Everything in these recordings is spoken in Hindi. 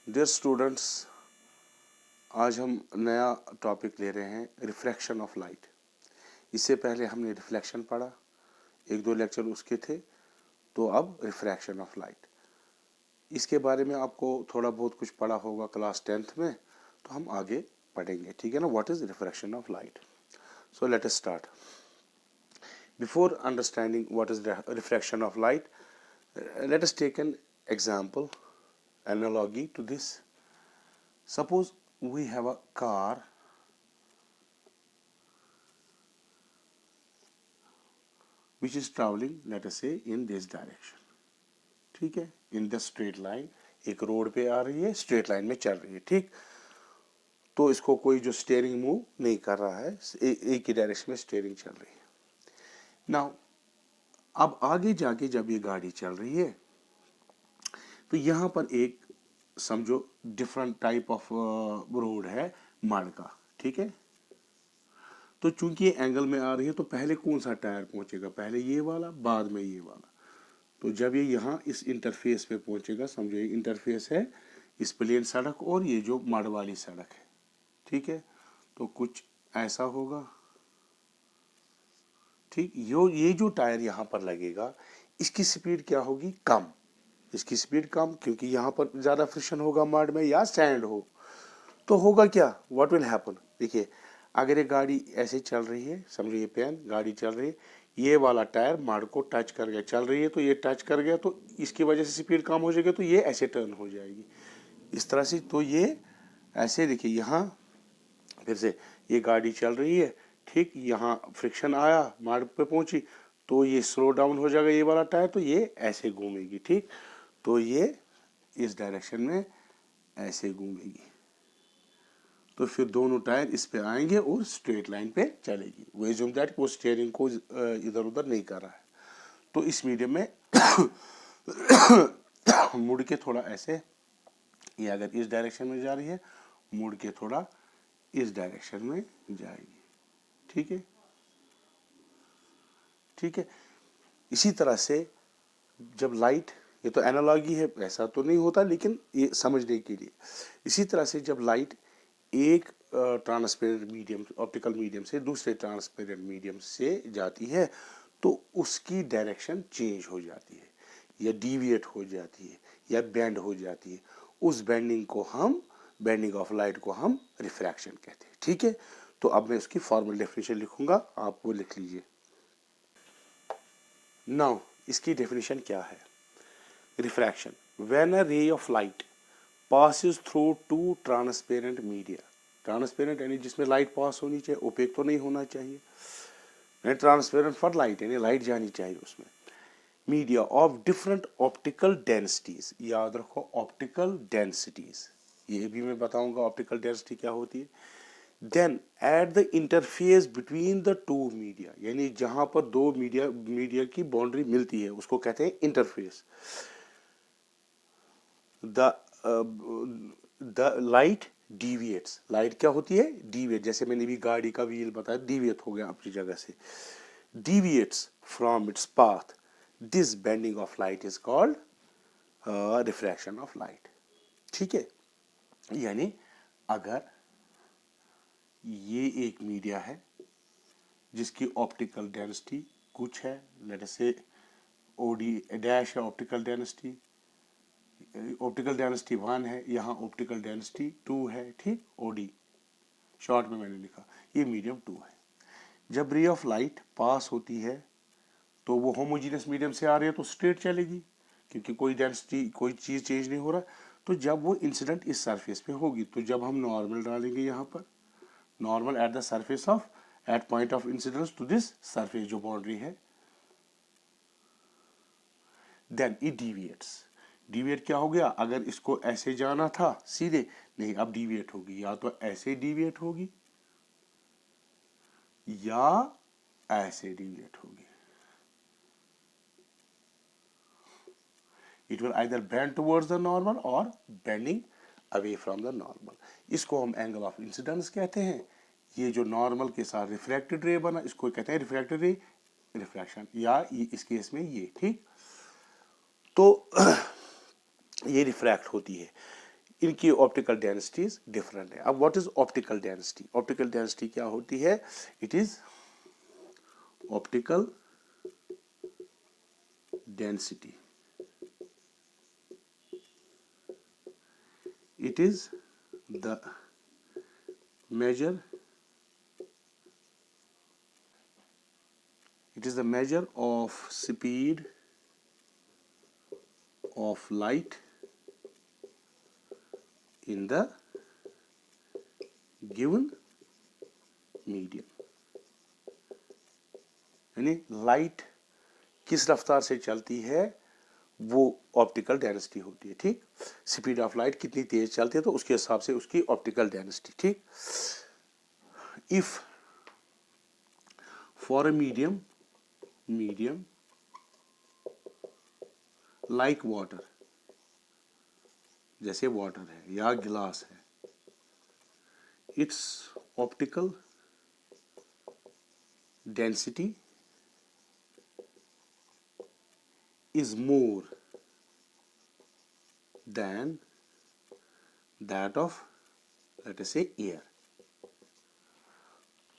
डियर स्टूडेंट्स, आज हम नया टॉपिक ले रहे हैं, रिफ्रैक्शन ऑफ लाइट। इससे पहले हमने रिफ्लेक्शन पढ़ा, एक दो लेक्चर उसके थे। तो अब रिफ्रैक्शन ऑफ लाइट, इसके बारे में आपको थोड़ा बहुत कुछ पढ़ा होगा क्लास 10th में, तो हम आगे पढ़ेंगे, ठीक है ना। What is refraction of light? So let us start. Before understanding what is refraction of light, let us take an example, analogy to this. Suppose we have a car which is traveling, let us say, in this direction. ठीक है, in the straight line, एक रोड पे आ रही है, स्ट्रेट लाइन में चल रही है, ठीक। तो इसको कोई जो स्टीयरिंग मूव नहीं कर रहा है, एक ही डायरेक्शन में स्टीयरिंग चल रही है। नाउ अब आगे जाके जब ये गाड़ी चल रही है तो यहां पर एक समझो डिफरेंट टाइप ऑफ रोड है, मड का, ठीक है। तो चूंकि ये एंगल में आ रही है तो पहले कौन सा टायर पहुंचेगा? पहले ये वाला, बाद में ये वाला। तो जब ये यहाँ इस इंटरफेस पे पहुंचेगा, समझो ये इंटरफेस है, इस प्लेन सड़क और ये जो मड वाली सड़क है, ठीक है। तो कुछ ऐसा होगा, ठीक। ये जो टायर यहाँ पर लगेगा, इसकी स्पीड क्या होगी? कम। इसकी स्पीड कम, क्योंकि यहाँ पर ज्यादा फ्रिक्शन होगा मड में या सैंड हो। तो होगा क्या? What will happen? देखिए, अगर ये गाड़ी ऐसे चल रही है, समझो ये पेन गाड़ी चल रही है, ये वाला टायर मड को टच कर गया, चल रही है तो ये टच कर गया, तो इसकी वजह से स्पीड कम हो जाएगी, तो ये ऐसे टर्न हो जाएगी इस तरह से। तो ये ऐसे, देखिए यहाँ फिर से ये गाड़ी चल रही है, ठीक। यहाँ फ्रिक्शन आया, मड पे पहुंची, तो ये स्लो डाउन हो जाएगा ये वाला टायर, तो ये ऐसे घूमेगी, ठीक। तो ये इस डायरेक्शन में ऐसे घूमेगी, तो फिर दोनों टायर इस पे आएंगे और स्ट्रेट लाइन पे चलेगी। वो एज्यूम दैट वो स्टीयरिंग को इधर उधर नहीं कर रहा है। तो इस मीडियम में मुड़ के थोड़ा ऐसे, ये अगर इस डायरेक्शन में जा रही है, मुड़ के थोड़ा इस डायरेक्शन में जाएगी, ठीक है, ठीक है। इसी तरह से जब लाइट, ये तो एनालॉजी है, ऐसा तो नहीं होता, लेकिन ये समझने के लिए, इसी तरह से जब लाइट एक ट्रांसपेरेंट मीडियम, ऑप्टिकल मीडियम से दूसरे ट्रांसपेरेंट मीडियम से जाती है, तो उसकी डायरेक्शन चेंज हो जाती है, या डिविएट हो जाती है, या बेंड हो जाती है। उस बेंडिंग को हम, बेंडिंग ऑफ लाइट को हम रिफ्रैक्शन कहते हैं, ठीक है। तो अब मैं उसकी फॉर्मल डेफिनेशन लिखूंगा, आप वो लिख लीजिए। नाउ इसकी डेफिनेशन क्या है? Refraction, when a ray of light passes through two transparent media। Transparent यानी जिसमें लाइट पास होनी चाहिए, ओपेक तो नहीं होना चाहिए। ट्रांसपेरेंट फॉर लाइट यानी लाइट जानी चाहिए उसमें। Media of different optical densities, याद रखो ऑप्टिकल डेंसिटीज, ये भी मैं बताऊंगा ऑप्टिकल डेंसिटी क्या होती है। Then at the interface between the two media, यानी जहां पर दो मीडिया की बाउंड्री मिलती है, उसको कहते हैं इंटरफेस। द लाइट डिविएट्स, लाइट क्या होती है? डिविएट, जैसे मैंने भी गाड़ी का व्हील बताया, डिविएट हो गया अपनी जगह से, deviates from its path. This bending of light is called refraction of light, ठीक है। यानी अगर ये एक मीडिया है जिसकी ऑप्टिकल डेंसिटी कुछ है, लेट अस से ओडी डैश है ऑप्टिकल डेंसिटी, ऑप्टिकल डेंसिटी 1 है, यहाँ ऑप्टिकल डेंसिटी 2 है, ठीक। ओडी शॉर्ट में मैंने लिखा, ये मीडियम 2 है। जब रे ऑफ लाइट पास होती है तो वो होमोजीनियस मीडियम से आ रही है तो स्ट्रेट चलेगी, क्योंकि कोई डेंसिटी, कोई चीज चेंज नहीं हो रहा। तो जब वो इंसिडेंट इस सरफेस पे होगी, तो जब हम नॉर्मल डालेंगे यहाँ पर, normal at the surface of, at point of incidence to this surface जो बाउंड्री है, देन इट डिविएट्स। डिविएट क्या हो गया? अगर इसको ऐसे जाना था सीधे, नहीं, अब डिविएट होगी, या तो ऐसे डिविएट होगी या ऐसे डिविएट होगी। It will either bend towards the normal or bending away from the normal। इसको हम एंगल ऑफ इंसिडेंस कहते हैं। ये जो नॉर्मल के साथ रिफ्रैक्टेड रे बना, इसको कहते हैं रिफ्रैक्टेड रे, रिफ्रैक्शन, या इस केस में ये, ठीक। तो ये रिफ्रैक्ट होती है। इनकी ऑप्टिकल डेंसिटीज डिफरेंट है। अब what is optical density? Optical density क्या होती है? It is optical density, it is the measure, it is the measure of speed of light in the given medium। यानी लाइट किस रफ्तार से चलती है वो ऑप्टिकल डेंसिटी होती है। ठीक, स्पीड ऑफ लाइट कितनी तेज चलती है तो उसके हिसाब से उसकी ऑप्टिकल डेंसिटी। ठीक, if for a medium like water, जैसे वाटर है या गिलास है, it's optical density is more than that of, let us say, air।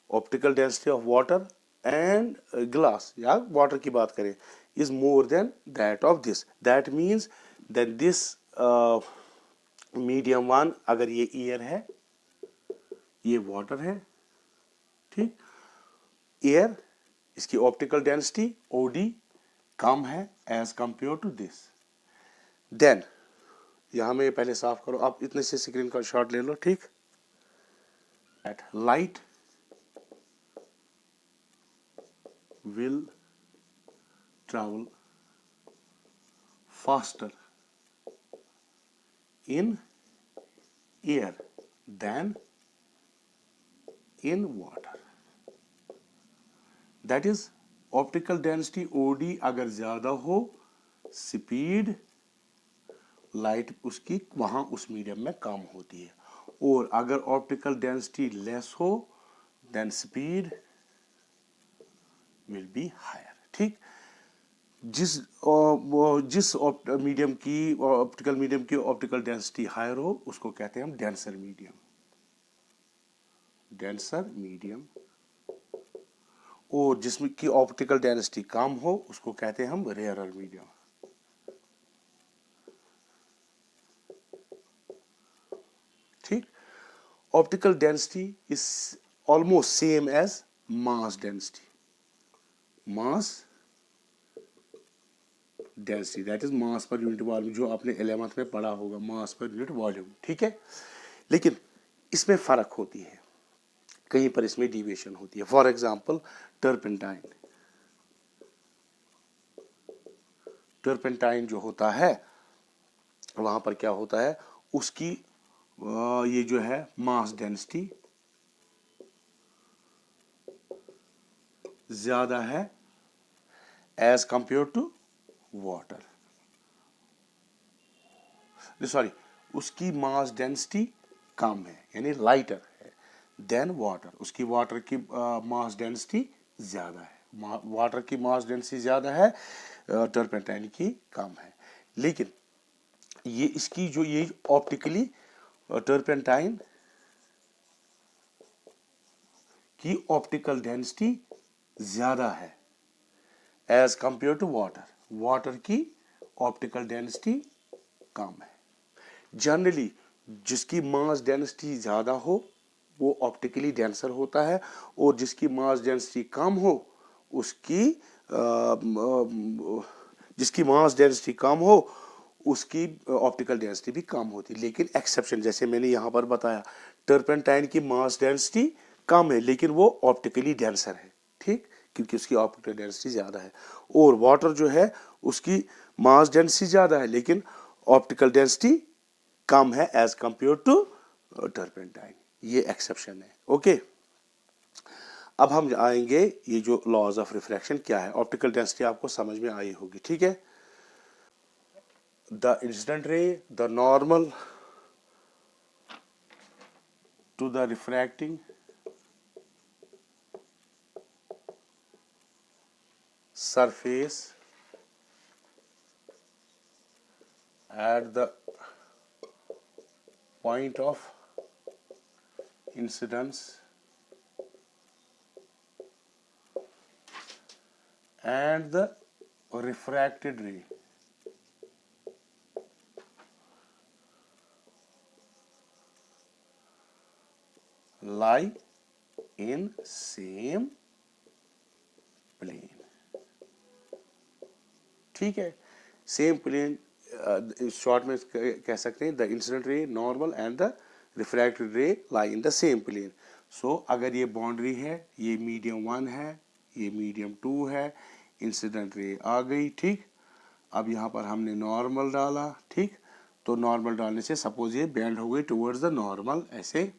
Optical density of water and glass या वाटर की बात करें is more than that of this. That means that this medium one, अगर ये एयर है, ये वाटर है, ठीक, एयर इसकी ऑप्टिकल डेंसिटी ओडी कम है as compared to this. Then यहां में पहले साफ करो, आप इतने से स्क्रीन का शॉट ले लो। ठीक, at light will travel faster in air than in water। that is optical density OD अगर ज्यादा हो, स्पीड लाइट उसकी वहां उस मीडियम में कम होती है, और अगर ऑप्टिकल डेंसिटी लेस हो then speed will be higher. ठीक, जिस मीडियम की ऑप्टिकल मीडियम की ऑप्टिकल डेंसिटी हायर हो उसको कहते हैं हम डेंसर मीडियम। डेंसर मीडियम, और जिसमें की ऑप्टिकल डेंसिटी कम हो उसको कहते हैं हम रेयरर मीडियम। ठीक, optical density is almost same as mass density. Mass density that is mass per unit volume, जो आपने 11th में पढ़ा होगा, मास पर यूनिट वॉल्यूम। ठीक है, लेकिन इसमें फर्क होती है, कहीं पर इसमें डिविएशन होती है। फॉर एग्जांपल टर्पेंटाइन, टर्पेंटाइन जो होता है वहां पर क्या होता है, उसकी ये जो है मास डेंसिटी ज्यादा है as compared to water. Sorry, उसकी मास डेंसिटी कम है यानी लाइटर है देन वाटर। उसकी वाटर की मास डेंसिटी ज्यादा है, वाटर की मास डेंसिटी ज्यादा है, टर्पेंटाइन की कम है। लेकिन ये इसकी जो ये ऑप्टिकली टर्पेंटाइन की ऑप्टिकल डेंसिटी ज्यादा है as compared to water. Water की ऑप्टिकल डेंसिटी कम है। जनरली जिसकी मास डेंसिटी ज्यादा हो वो ऑप्टिकली डेंसर होता है, और जिसकी मास डेंसिटी कम हो उसकी जिसकी मास डेंसिटी कम हो उसकी ऑप्टिकल डेंसिटी भी कम होती है। लेकिन एक्सेप्शन, जैसे मैंने यहाँ पर बताया, टर्पेंटाइन की मास डेंसिटी कम है लेकिन वो ऑप्टिकली डेंसर है। ठीक, क्योंकि उसकी ऑप्टिकल डेंसिटी ज़्यादा है। और वाटर जो है उसकी मास डेंसिटी ज़्यादा है लेकिन ऑप्टिकल डेंसिटी कम है एज कंपेयर टू टर्पेंटाइन। ये एक्सेप्शन है। ओके, अब हम आएंगे ये जो लॉज ऑफ रिफ्रैक्शन क्या है। ऑप्टिकल डेंसिटी आपको समझ में आई होगी। ठीक है, the incident ray, the normal to the refracting surface at the point of incidence and the refracted ray lie in same plane. ठीक है, सेम प्लेन शॉर्ट में कह सकते हैं the incident ray normal and the refracted ray lie in the same plane. So अगर ये बाउंड्री है, ये मीडियम 1 है, ये मीडियम 2 है, इंसिडेंट रे आ गई. ठीक, अब यहाँ पर हमने नॉर्मल डाला. ठीक, तो नॉर्मल डालने से सपोज ये बेंड हो गई टुवर्ड्स द नॉर्मल ऐसे.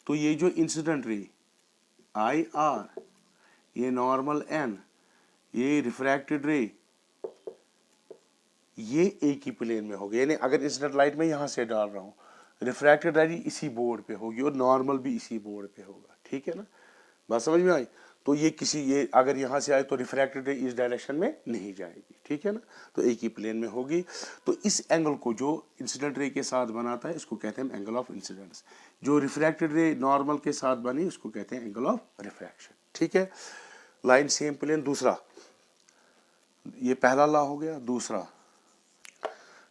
तो ये जो इंसिडेंट रे आई आर, ये नॉर्मल एन, ये रिफ्रैक्टेड रे, ये एक ही प्लेन में होगी. यानी अगर इंसिडेंट लाइट में यहाँ से डाल रहा हूँ, रिफ्रैक्टेड रे इसी बोर्ड पे होगी और नॉर्मल भी इसी बोर्ड पे होगा. ठीक है ना, बात समझ में आई. तो ये अगर यहाँ से आए तो रिफ्रैक्टेड रे इस डायरेक्शन में नहीं जाएगी. ठीक है ना, तो एक ही प्लेन में होगी. तो इस एंगल को जो इंसिडेंट रे के साथ बनाता है इसको कहते हैं एंगल ऑफ इंसिडेंस. जो रिफ्रैक्टेड रे नॉर्मल के साथ बनी उसको कहते हैं एंगल ऑफ रिफ्रैक्शन. ठीक है, लाइन सेम प्लेन. दूसरा, ये पहला लॉ हो गया. दूसरा,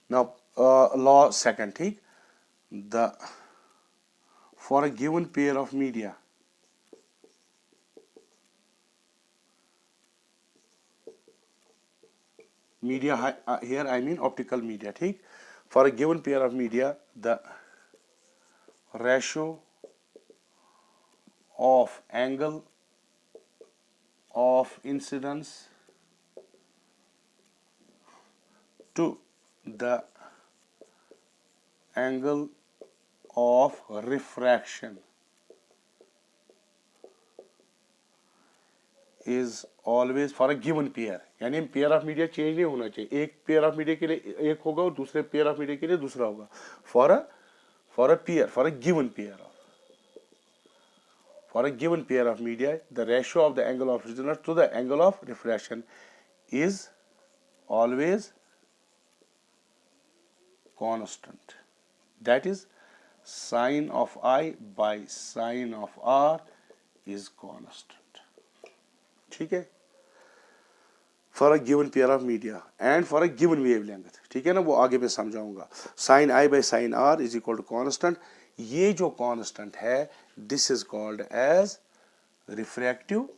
नाउ लॉ सेकंड. ठीक, the for a given pair of media here I mean optical media. ठीक, for a given pair of media the ratio of angle of incidence to the angle of refraction is always for a given pair. यानी पेयर ऑफ मीडिया चेंज नहीं होना चाहिए. एक पेयर ऑफ मीडिया के लिए एक होगा और दूसरे पेयर ऑफ मीडिया के लिए दूसरा होगा. For a pair, for a given pair of, for a given pair of media the ratio of the angle of incidence to the angle of refraction is always constant. That is sine of I by sine of R is constant. ठीक है, for a given pair of media and for a given wavelength. ठीक है ना, वो आगे मैं समझाऊंगा. Sine I by sine R is equal to constant. ये जो कांस्टेंट है this is called as refractive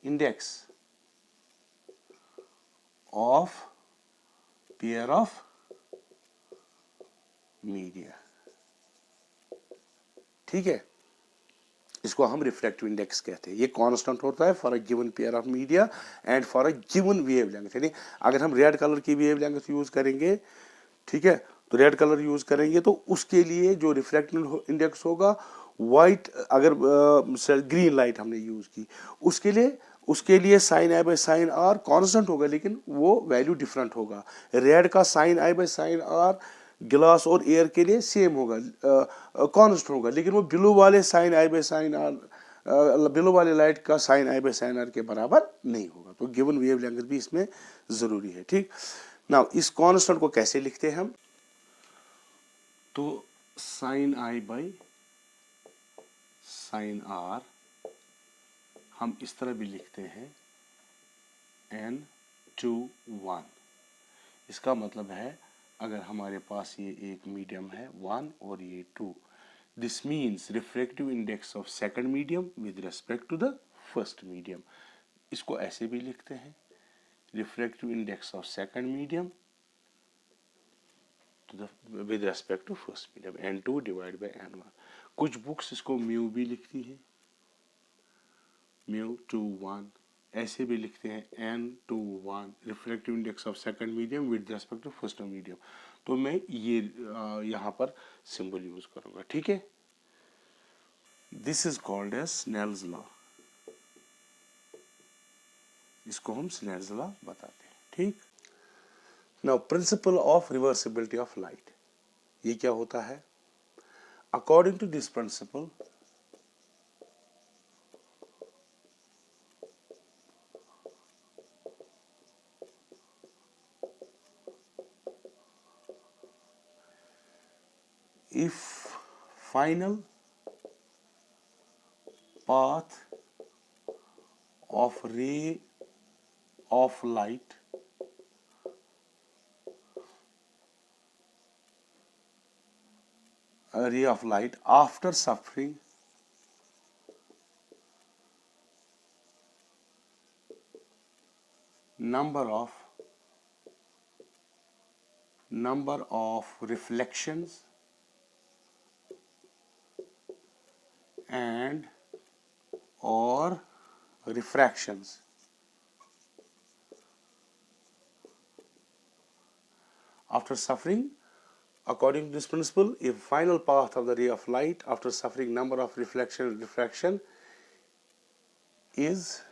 index of pair of media. ठीक है, इसको हम रिफ्रैक्टिव इंडेक्स कहते हैं. ये कांस्टेंट होता है for a given pair of media and for a given wavelength. यानी अगर हम रेड कलर की वेवलेंथ यूज करेंगे, ठीक है, तो रेड कलर यूज करेंगे तो उसके लिए जो रिफ्रैक्टिव इंडेक्स होगा वाइट, अगर ग्रीन लाइट हमने यूज की उसके लिए sine I by sine R constant होगा, लेकिन वो वैल्यू डिफरेंट होगा. रेड का sine I by sine R glass और एयर के लिए सेम होगा, कांस्टेंट होगा, लेकिन वो ब्लू वाले sine I by sine R, blue वाले लाइट का sine I by sine R के बराबर नहीं होगा. तो गिवन वेवलेंथ भी इसमें जरूरी है. ठीक, नाउ इस कांस्टेंट को कैसे लिखते हैं हम, तो sine I by sine R हम इस तरह भी लिखते हैं n/1. इसका मतलब है अगर हमारे पास ये एक मीडियम है 1 और ये 2, this means refractive index of second medium with respect to the first medium. इसको ऐसे भी लिखते हैं refractive index of second medium with respect to first medium n2 divide by n1. कुछ बुक्स इसको म्यू भी लिखती है, म्यू 2/1, ऐसे भी लिखते हैं n/1 refractive index of second medium with respect to first medium. तो मैं ये यहाँ पर सिंबल यूज करूंगा. ठीक है, this is called as Snell's law. इसको हम स्नेल्स लॉ बताते हैं. ठीक, now principle of reversibility of light, ये क्या होता है. According to this principle if final path of ray of light after suffering number of reflections and or refractions after suffering. According to this principle, if final path of the ray of light after suffering number of reflection and refraction is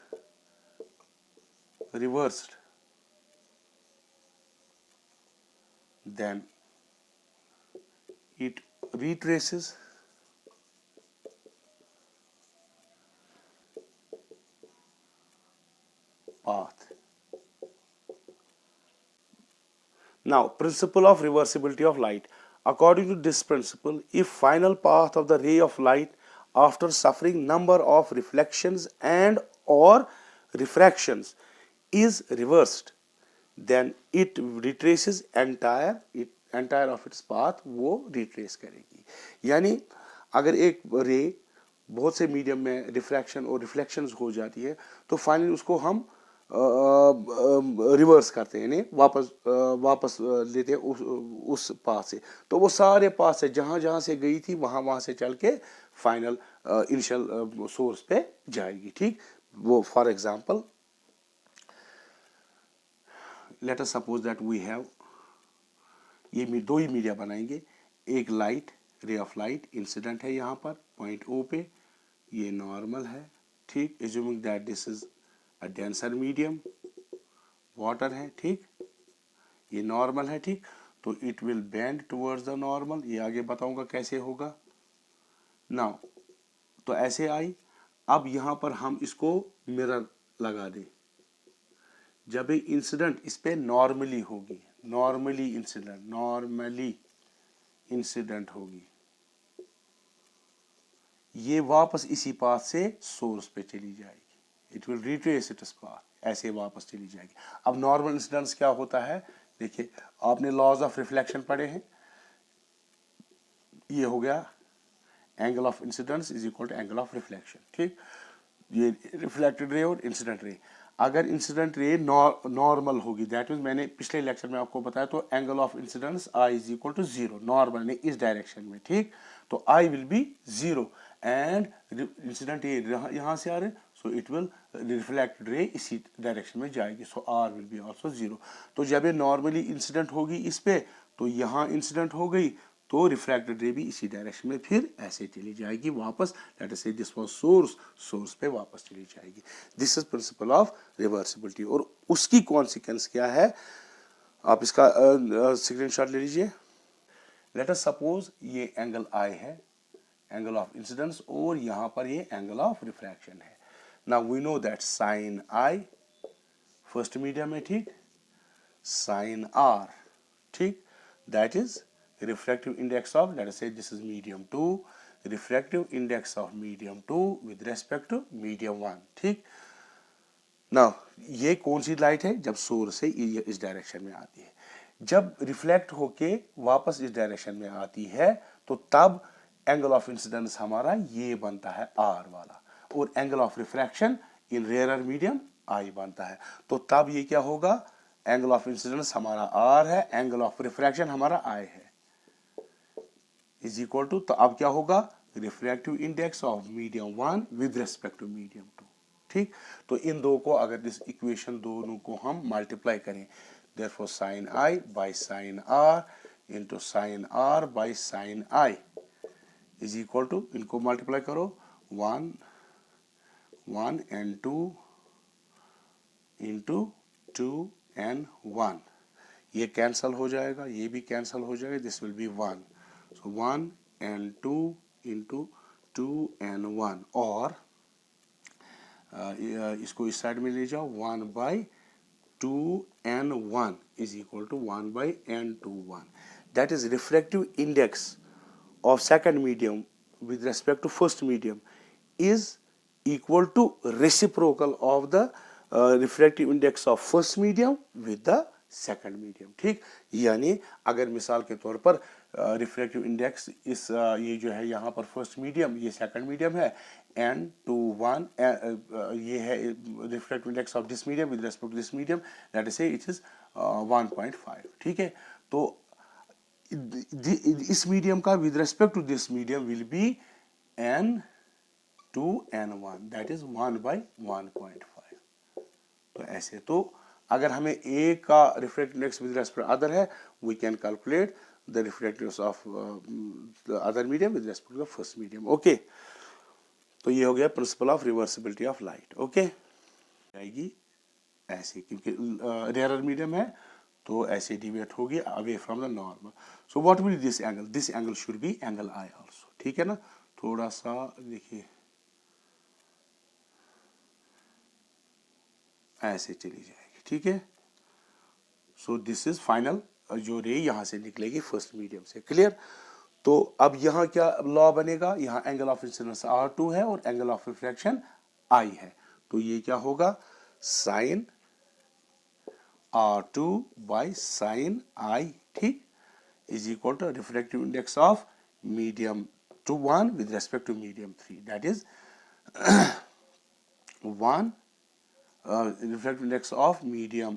reversed, then it retraces path. Now, principle of reversibility of light. According to this principle, if final path of the ray of light after suffering number of reflections and or refractions is reversed, then it retraces entire of its path, वो retrace करेगी. यानी अगर एक रे बहुत से मीडियम में रिफ्रैक्शन और रिफ्लेक्शंस हो जाती है तो फाइनली उसको हम रिवर्स करते हैं, यानी वापस लेते हैं उस पाथ से. तो वो सारे पाथ से जहाँ से गई थी वहाँ से चल के फाइनल इनिशियल सोर्स पे जाएगी. ठीक, वो for example let us suppose that we have ये दो ही मीडिया बनाएंगे. एक light, ray of light incident है यहाँ पर पॉइंट ओ पे, ये नॉर्मल है. ठीक, assuming that this is a denser medium, water है. ठीक, ये नॉर्मल है. ठीक, तो it will bend towards the normal. ये आगे बताऊंगा कैसे होगा. नाउ तो ऐसे आई. अब यहाँ पर हम इसको मिरर लगा दें. जब ये इंसिडेंट इस पे नॉर्मली होगी, नॉर्मली इंसिडेंट होगी, ये वापस इसी पाथ से सोर्स पे चली जाएगी. It will retrace its path, ऐसे वापस चली जाएगी. अब नॉर्मल इंसिडेंस क्या होता है, देखिए आपने लॉज ऑफ रिफ्लेक्शन पढ़े हैं. ये हो गया angle of incidence is equal to angle of reflection. ठीक, ये रिफ्लेक्टेड रे और इंसिडेंट रे. अगर इंसिडेंट रे नॉर्मल होगी, दैट मीन्स मैंने पिछले लेक्चर में आपको बताया, तो angle of incidence I is equal to zero. Normal ने इस डायरेक्शन में. ठीक, तो I will be zero and incident ray यहाँ से आ रहे, सो इट विल रिफ्लेक्टेड रे इसी डायरेक्शन में जाएगी, so r will be also zero. तो जब ये नॉर्मली इंसिडेंट होगी इस पे, तो यहाँ इंसिडेंट हो गई, तो रिफ्रैक्टेड रे भी इसी डायरेक्शन में फिर ऐसे चली जाएगी वापस. लेट अस से दिस वाज सोर्स पे वापस चली जाएगी. This is principal of reversibility. और उसकी कॉन्सिक्वेंस क्या है, आप इसका स्क्रीनशॉट ले लीजिए. लेट अस सपोज ये एंगल आई है, एंगल ऑफ इंसिडेंस, और यहाँ पर ये एंगल ऑफ रिफ्रैक्शन है. Now we know that sine I first medium में. ठीक, साइन आर. ठीक, that is refractive index of, let us say this is medium 2, refractive index of medium 2 with respect to medium 1. ठीक, now ये कौन सी लाइट है, जब सोर्स से इस डायरेक्शन में आती है. जब रिफ्लेक्ट होके वापस इस डायरेक्शन में आती है, तो तब एंगल ऑफ इंसिडेंस हमारा ये बनता है आर वाला, और angle of refraction in rarer medium I बनता है. तो तब ये क्या होगा, एंगल ऑफ इंसिडेंस हमारा आर है, एंगल ऑफ रिफ्रैक्शन हमारा आई है, इज इक्वल टू, तो अब क्या होगा, refractive index of medium 1 with respect to medium 2. ठीक, तो इन दो को अगर इस इक्वेशन दोनों को हम मल्टीप्लाई करें, therefore sine I by sine R into sine R by sine I is equal to, इनको मल्टीप्लाई करो, 1 and 2 इंटू 2 and 1, ये कैंसल हो जाएगा, ये भी कैंसल हो जाएगा, this will be 1. So 1 and 2 into 2 and 1, और इसको इस साइड में ले जाओ, 1 by 2 and 1 is equal to 1 by n to 1. That is refractive index of second medium with respect to first medium is equal to reciprocal of the refractive index of first medium with the second medium. ठीक, यानी अगर मिसाल के तौर पर रिफ्रैक्टिव इंडेक्स इस ये जो है यहाँ पर फर्स्ट मीडियम, ये सेकंड मीडियम है, n to 1 ये है refractive index of this medium with respect to this medium, that is say it is 1.5। ठीक है, तो इस मीडियम का with respect to this medium will be n to n1, that is 1/1.5। तो ऐसे, तो अगर हमें A का refractive index with respect other है, we can calculate the refractive index of the other medium with respect to the first medium. Okay, तो ये हो गया principle of reversibility of light. Okay, आएगी ऐसे, क्योंकि रेयरर मीडियम है तो ऐसे डिविएट होगी away from the normal. So what will this angle? This angle should be angle I also. ठीक है ना, थोड़ा सा देखिए ऐसे चली जाएगी। ठीक है, सो दिस इज फाइनल जो रे यहां से निकलेगी फर्स्ट मीडियम से। क्लियर? तो अब यहां क्या लॉ बनेगा? यहां एंगल ऑफ इंसिडेंस R2 है और एंगल ऑफ रिफ्रैक्शन I है, तो ये क्या होगा? Sine R2 by sine I, ठीक, is equal to refractive index of medium 1 with respect to medium 3, that is 1 refractive index of medium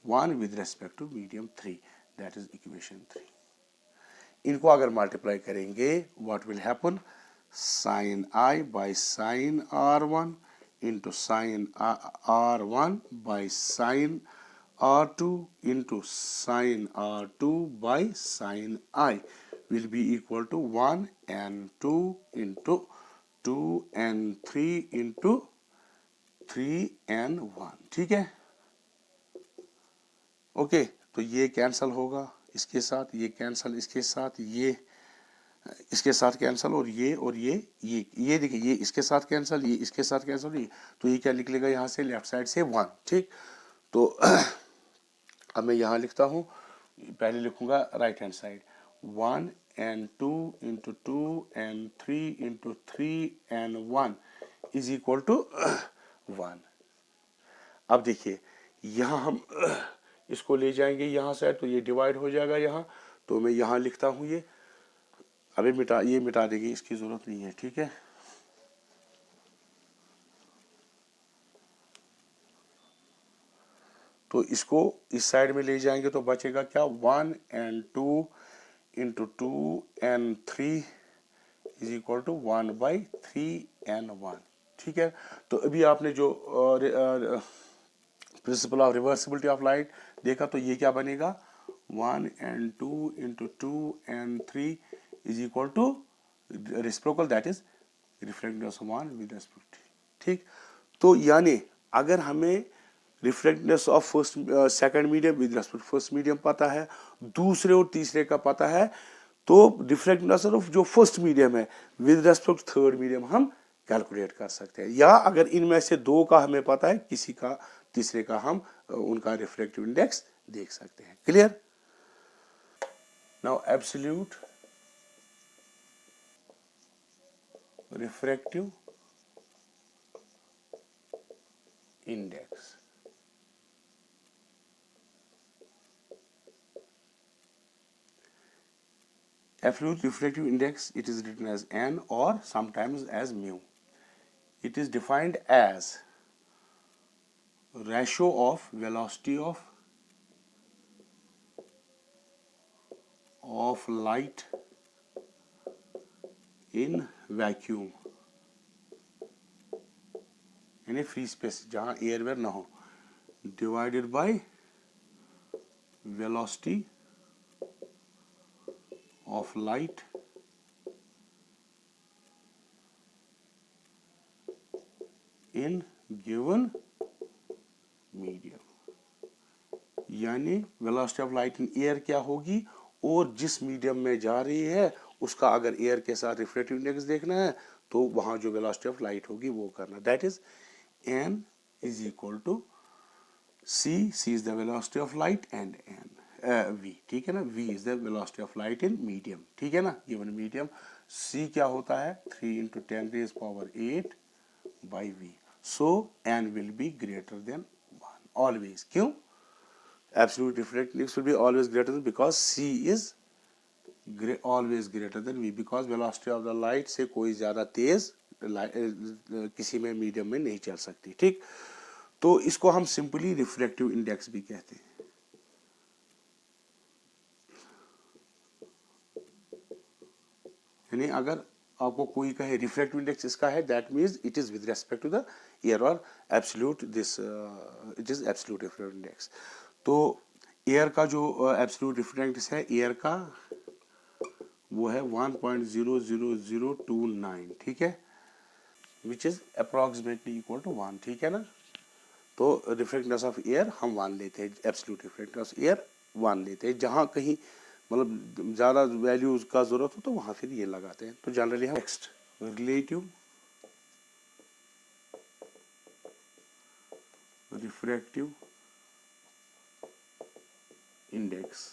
1 with respect to medium 3, that is equation 3। इनको अगर मल्टीप्लाई करेंगे, what will happen? sin I by sin R1 into sin R1 by sin R2 into sin R2 by sin I will be equal to 1 and 2 into 2 and 3 into 3n1। ठीक है, ओके, तो ये कैंसल होगा इसके साथ, ये कैंसल इसके साथ, ये इसके साथ कैंसल, और ये देखिए, ये इसके साथ कैंसल, ये इसके साथ कैंसल, ये तो ये क्या निकलेगा यहाँ से? लेफ्ट साइड से 1। ठीक, तो अब मैं यहाँ लिखता हूँ, पहले लिखूंगा right hand side, 1 and 2 into 2 and 3 into 3 and 1 is equal to 1। अब देखिए यहाँ हम इसको ले जाएंगे यहाँ से, तो ये डिवाइड हो जाएगा यहाँ, तो मैं यहाँ लिखता हूँ ये, अभी ये मिटा देगी, इसकी जरूरत नहीं है। ठीक है, तो इसको इस साइड में ले जाएंगे तो बचेगा क्या? 1 and 2 into 2 and 3 is equal to 1/3n1। ठीक है, तो अभी आपने जो principal of reversibility of light देखा, तो ये क्या बनेगा? 1 and 2 into 2 and 3 is equal to reciprocal, that is refractiveness of 1 with respect. ठीक, तो यानी अगर हमें refractiveness of first second medium with respect first medium पता है, दूसरे और तीसरे का पता है, तो रिफ्रैक्टिवनेस ऑफ जो फर्स्ट मीडियम है विद रेस्पेक्ट थर्ड मीडियम हम कैलकुलेट कर सकते हैं, या अगर इनमें से दो का हमें पता है, किसी का तीसरे का हम उनका रिफ्रैक्टिव इंडेक्स देख सकते हैं। Clear? Now absolute refractive index, absolute refractive index, it is written as n or sometimes as mu. It is defined as ratio of velocity of light in vacuum, यानी फ्री स्पेस जहां एयरवेयर ना हो, divided by velocity of light in given medium, यानी velocity of light in air क्या होगी, और जिस मीडियम में जा रही है उसका अगर एयर के साथ रिफ्रैक्टिव इंडेक्स देखना है, तो वहां जो वेलोसिटी ऑफ लाइट होगी वो करना, that is n is equal to c is the velocity of light and n v, ठीक है ना, v is the velocity of light in medium, ठीक है ना, गिवन मीडियम। c क्या होता है 3 × 10⁸ by v, so n will be greater than 1 always। क्यों? Absolute refractive index will be always greater than, because c is always greater than v, because velocity of the light से कोई ज्यादा तेज किसी में मीडियम में नहीं चल सकती, ठीक। तो इसको हम सिंपली रिफ्रैक्टिव इंडेक्स भी कहते हैं। यानी अगर आपको कोई कहे रिफ्रैक्टिव इंडेक्स इसका है, that means it is with respect to the air, और absolute this it is absolute refractive index. तो एयर का जो एब्सोल्यूट रिफ्रैक्टिव इंडेक्स है एयर का, वो है 1.00029, ठीक है, which is approximately equal to 1, ठीक है ना। तो रिफ्रैक्टिवनेस ऑफ एयर हम 1 लेते हैं, एब्सोल्यूट रिफ्रैक्टिवनेस ऑफ एयर 1 लेते हैं। जहाँ कहीं मतलब ज़्यादा वैल्यूज का ज़रूरत हो तो वहाँ फिर ये लगाते हैं। तो जनरली हम next relative refractive index,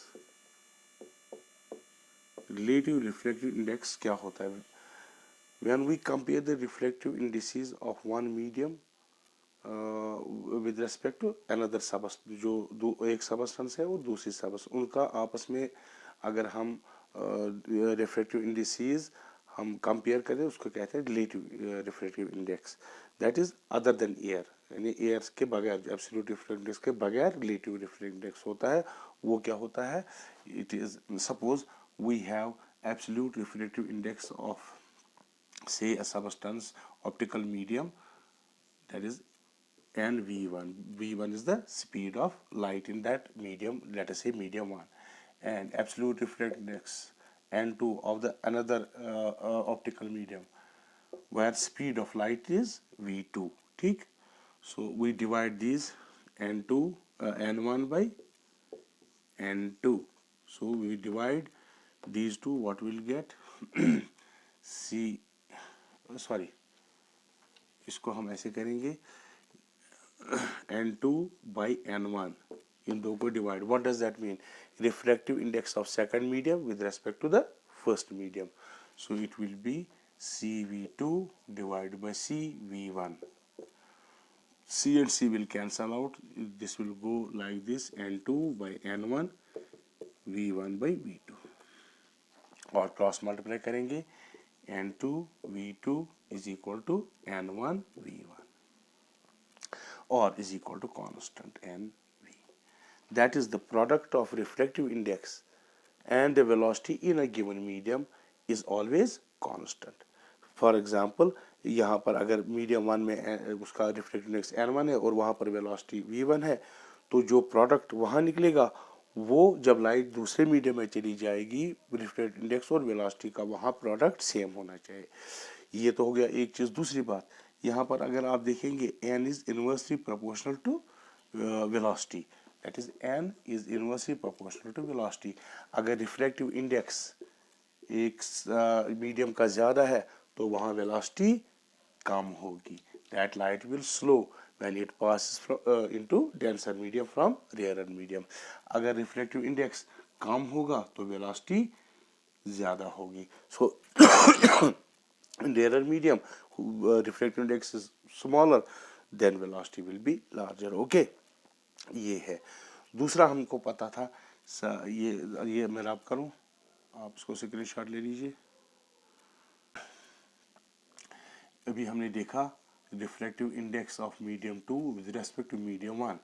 relative refractive index क्या होता है? When we compare the refractive indices of one medium with respect to another substance, जो एक सबस्टेंस है वो दूसरी सबस्टेंस, उनका आपस में अगर हम रिफ्रैक्टिव इंडिसेस हम कंपेयर करें, उसको कहते हैं relative refractive index, that is other than air. यानी एयर के बगैर, एब्सोल्यूट रिफ्रैक्टिव इंडेक्स के बगैर रिलेटिव रिफ्रैक्टिव इंडेक्स होता है। वो क्या होता है? It is suppose we have absolute refractive index of say a substance optical medium, that is nv1. v1 is the speed of light in that medium, let us say medium 1, and absolute refractive index n2 of the another optical medium where speed of light is v2, ठीक। so we divide these n2 n1 by n2, so we divide these two, what we'll get c, sorry इसको हम ऐसे करेंगे n2 by n1, इन दो को divide, what does that mean? Refractive index of second medium with respect to the first medium, so it will be cv2 divided by cv1, c and c will cancel out, this will go like this, n2 by n1 v1 by v2, और क्रॉस मल्टीप्लाई करेंगे n2 v2 is equal to n1 v1, or is equal to constant nv. That is the product of refractive index and the velocity in a given medium is always constant. For example, यहाँ पर अगर मीडियम 1 में उसका रिफ्रैक्टिव इंडेक्स n1 है और वहाँ पर वेलोसिटी v1 है, तो जो प्रोडक्ट वहाँ निकलेगा वो जब लाइट दूसरे मीडियम में चली जाएगी, रिफ्रैक्टिव इंडेक्स और वेलोसिटी का वहाँ प्रोडक्ट सेम होना चाहिए। ये तो हो गया एक चीज़। दूसरी बात, यहाँ पर अगर आप देखेंगे n is inversely proportional to velocity, that is n is inversely proportional to velocity. अगर रिफ्रैक्टिव इंडेक्स एक मीडियम का ज़्यादा है तो वहाँ वेलोसिटी कम होगी, that light will slow when it passes into denser medium from rarer medium। अगर रिफ्रैक्टिव इंडेक्स कम होगा तो वेलोसिटी ज़्यादा होगी। सो in rarer medium refractive index is smaller, then velocity will be larger, okay। ये है। दूसरा हमको पता था ये मैं रब करूं, आप इसको स्क्रीनशॉट ले लीजिए। अभी हमने देखा refractive index of medium 2 with respect to medium 1,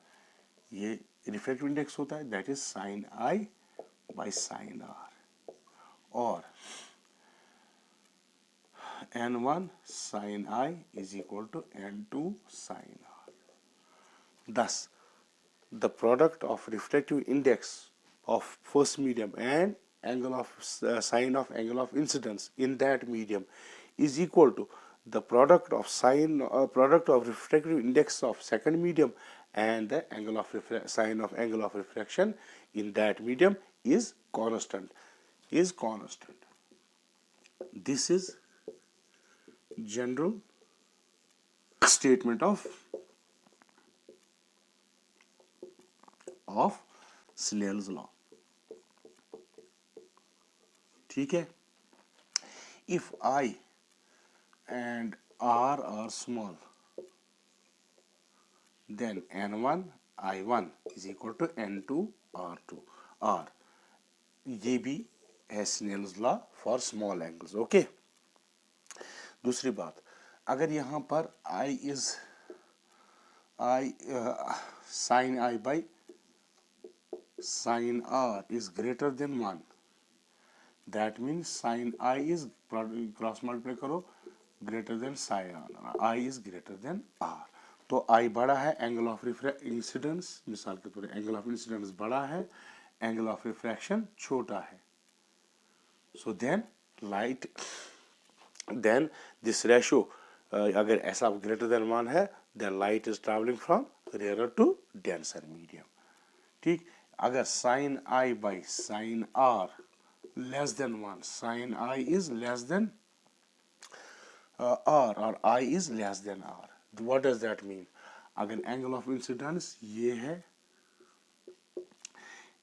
ये रिफ्रैक्टिव इंडेक्स होता है, that is sine I by sine R, और n1 sin I is equal to n2 sin R. Thus, the product of refractive index of first medium and angle of sine of angle of incidence in that medium is equal to the product of refractive index of second medium and the angle of sine of angle of refraction in that medium is constant. This is general statement of Snell's law. ठीक है. If I and R are small, then N1 I1 is equal to N2 R2. R ये भी है Snell's law for small angles. Okay. दूसरी बात, अगर यहाँ पर I sin I by sin R is greater than 1, that means sin I is cross multiply करो greater than sin I is greater than R. तो I बड़ा है, एंगल ऑफ इंसिडेंस, मिसाल के तौर एंगल ऑफ इंसिडेंस बड़ा है, एंगल ऑफ रिफ्रैक्शन छोटा है. सो देन दिस रेशो अगर ऐसा ग्रेटर देन 1 है, then light is travelling from rare to denser medium. ठीक. अगर sine I by sine r less than 1, sine I is less than r और i is less than r, what does that mean? अगर एंगल ऑफ इंसिडेंस ये है,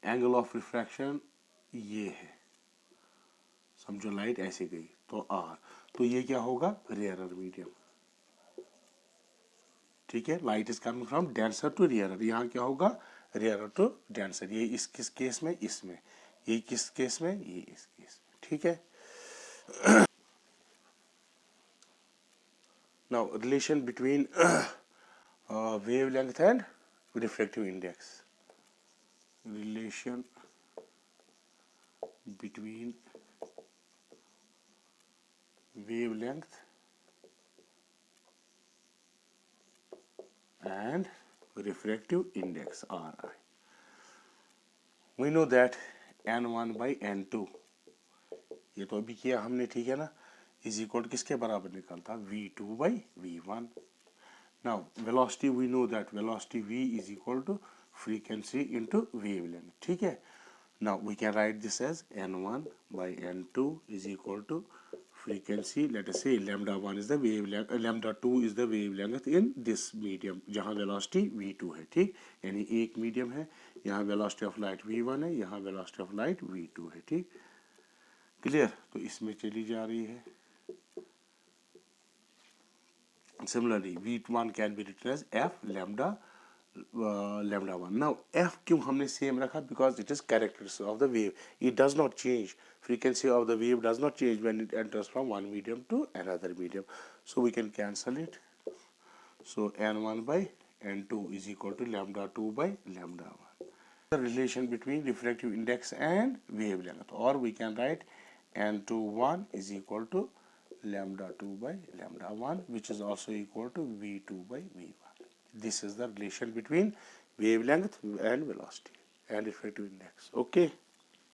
एंगल ऑफ रिफ्रैक्शन ये है, समझो लाइट ऐसे गई तो आर, तो ये क्या होगा? Rarer medium. ठीक है. Light is coming from denser to rarer, यहाँ क्या होगा? Rarer to denser. ये इस किस केस में? इसमें. ये किस केस में? ये इस केस में. ठीक है. Now relation between wavelength and refractive index. Relation between wavelength and refractive index RI. We know that N1 by N2, ये तो अभी किया हमने, ठीक है ना, इज इक्वल किसके बराबर निकलता? V2 by V1. Now velocity, we know that velocity V is equal to frequency into wavelength. ठीक है. Now we can write this as N1 by N2 is equal to frequency, let us say lambda 1 is the wavelength, lambda 2 is the wavelength in this medium जहाँ velocity V2 है. ठीक. यानी एक मीडियम है, यहाँ velocity of light V1 है, यहाँ velocity of light V2 है. ठीक. क्लियर? तो इसमें चली जा रही है. Similarly, V1 can be written as F lambda lambda 1. Now F क्यों हमने same रखा? Because it is characteristic of the wave. It does not change. Frequency of the wave does not change when it enters from one medium to another medium. So we can cancel it. So N1 by N2 is equal to lambda 2 by lambda 1. The relation between refractive index and wavelength, or we can write N21 is equal to lambda 2 by lambda 1, which is also equal to V2 by V1. This is the relation between wavelength and velocity and refractive index. Okay.